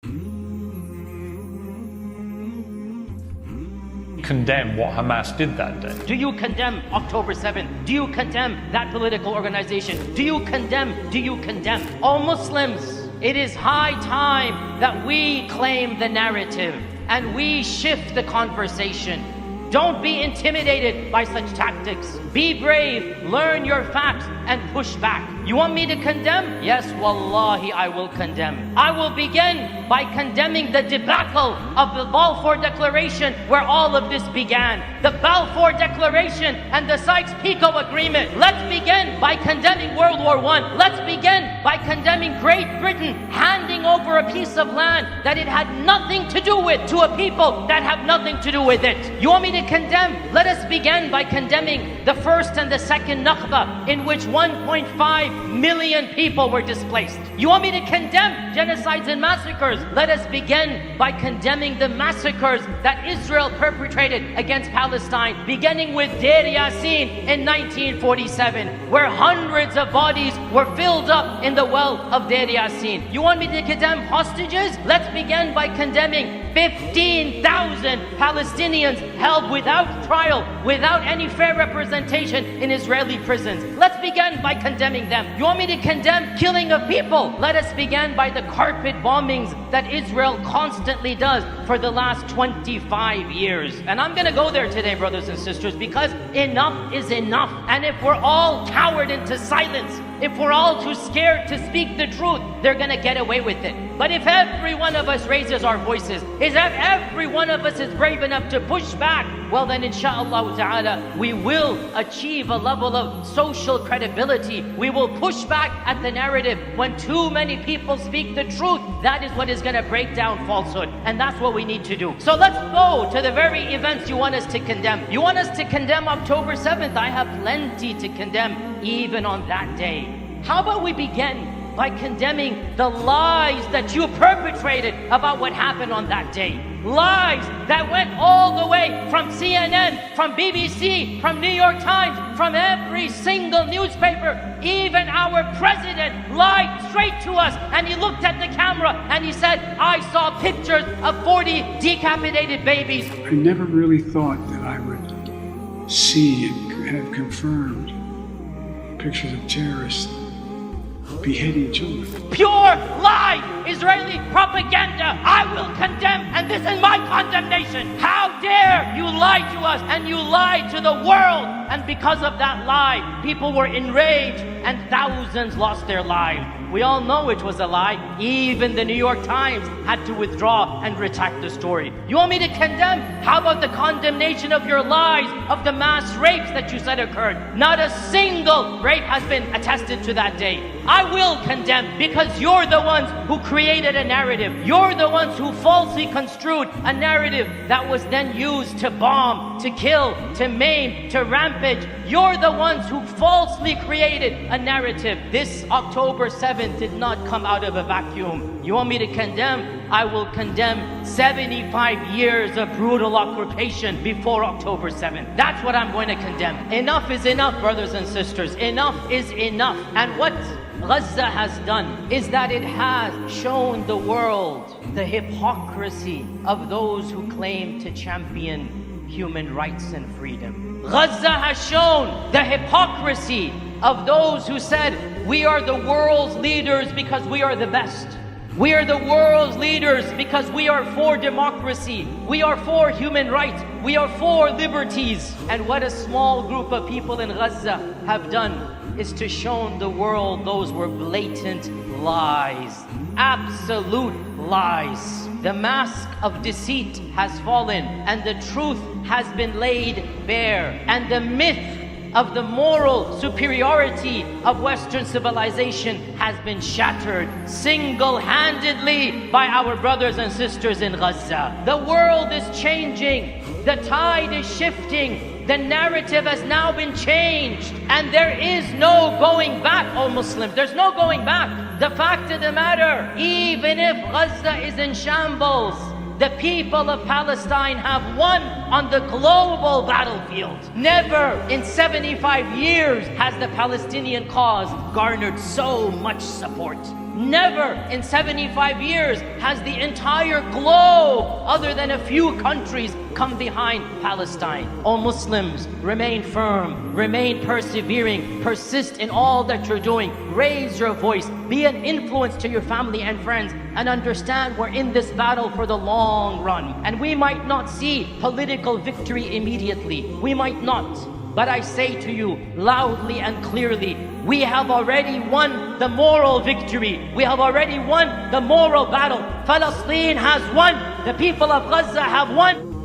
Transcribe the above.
Condemn what Hamas did that day. Do you condemn October 7th? Do you condemn that political organization? Do you condemn? Oh Muslims, it is high time that we claim the narrative and we shift the conversation. Don't be intimidated by such tactics. Be brave, learn your facts, and push back. You want me to condemn? Yes, wallahi, I will condemn. I will begin by condemning the debacle of the Balfour Declaration where all of this began. The Balfour Declaration and the Sykes-Picot Agreement. Let's begin by condemning World War I. Let's begin by condemning Great Britain handing over a piece of land that it had nothing to do with to a people that have nothing to do with it. You want me to condemn? Let us begin by condemning the first and the second Nakba, in which 1.5 million people were displaced. You want me to condemn genocides and massacres? Let us begin by condemning the massacres that Israel perpetrated against Palestine, beginning with Deir Yassin in 1947, where hundreds of bodies were filled up in the well of Deir Yassin. You want me to condemn hostages? Let's begin by condemning 15,000 Palestinians held without trial, without any fair representation in Israeli prisons. Let's begin by condemning them. You want me to condemn killing of people? Let us begin by the carpet bombings that Israel constantly does for the last 25 years. And I'm gonna go there today, brothers and sisters, because enough is enough. And if we're all cowered into silence, if we're all too scared to speak the truth, they're gonna get away with it. But if every one of us raises our voices, if every one of us is brave enough to push back, well then inshallah ta'ala, we will achieve a level of social credibility. We will push back at the narrative. When too many people speak the truth, that is what is gonna break down falsehood. And that's what we need to do. So let's go to the very events you want us to condemn. You want us to condemn October 7th? I have plenty to condemn even on that day. How about we begin by condemning the lies that you perpetrated about what happened on that day. Lies that went all the way from CNN, from BBC, from New York Times, from every single newspaper. Even our president lied straight to us, and he looked at the camera and he said, I saw pictures of 40 decapitated babies. I never really thought that I would see and have confirmed pictures of terrorists beheading children. Pure lie, Israeli propaganda. I will condemn, and this is my condemnation. How dare you lie to us, and you lie to the world. And because of that lie, people were enraged and thousands lost their lives. We all know it was a lie. Even the New York Times had to withdraw and retract the story. You want me to condemn? How about the condemnation of your lies of the mass rapes that you said occurred? Not a single rape has been attested to that day. I will condemn, because you're the ones who created a narrative. You're the ones who falsely construed a narrative that was then used to bomb, to kill, to maim, to rampage. You're the ones who falsely created a narrative. This October 7th did not come out of a vacuum. You want me to condemn? I will condemn 75 years of brutal occupation before October 7th. That's what I'm going to condemn. Enough is enough, brothers and sisters. Enough is enough. And what Gaza has done is that it has shown the world the hypocrisy of those who claim to champion human rights and freedom. Gaza has shown the hypocrisy of those who said, we are the world's leaders because we are the best. We are the world's leaders because we are for democracy. We are for human rights. We are for liberties. And what a small group of people in Gaza have done is to show the world those were blatant lies. Absolute lies. The mask of deceit has fallen and the truth has been laid bare. And the myth of the moral superiority of Western civilization has been shattered single-handedly by our brothers and sisters in Gaza. The world is changing. The tide is shifting. The narrative has now been changed. And there is no going back, O Muslims. There's no going back. The fact of the matter, even if Gaza is in shambles, the people of Palestine have won on the global battlefield. Never in 75 years has the Palestinian cause garnered so much support. Never in 75 years has the entire globe, other than a few countries, come behind Palestine. O Muslims, remain firm, remain persevering, persist in all that you're doing, raise your voice, be an influence to your family and friends, and understand we're in this battle for the long run. And we might not see political victory immediately. We might not. But I say to you loudly and clearly, we have already won the moral victory. We have already won the moral battle. Palestine has won. The people of Gaza have won.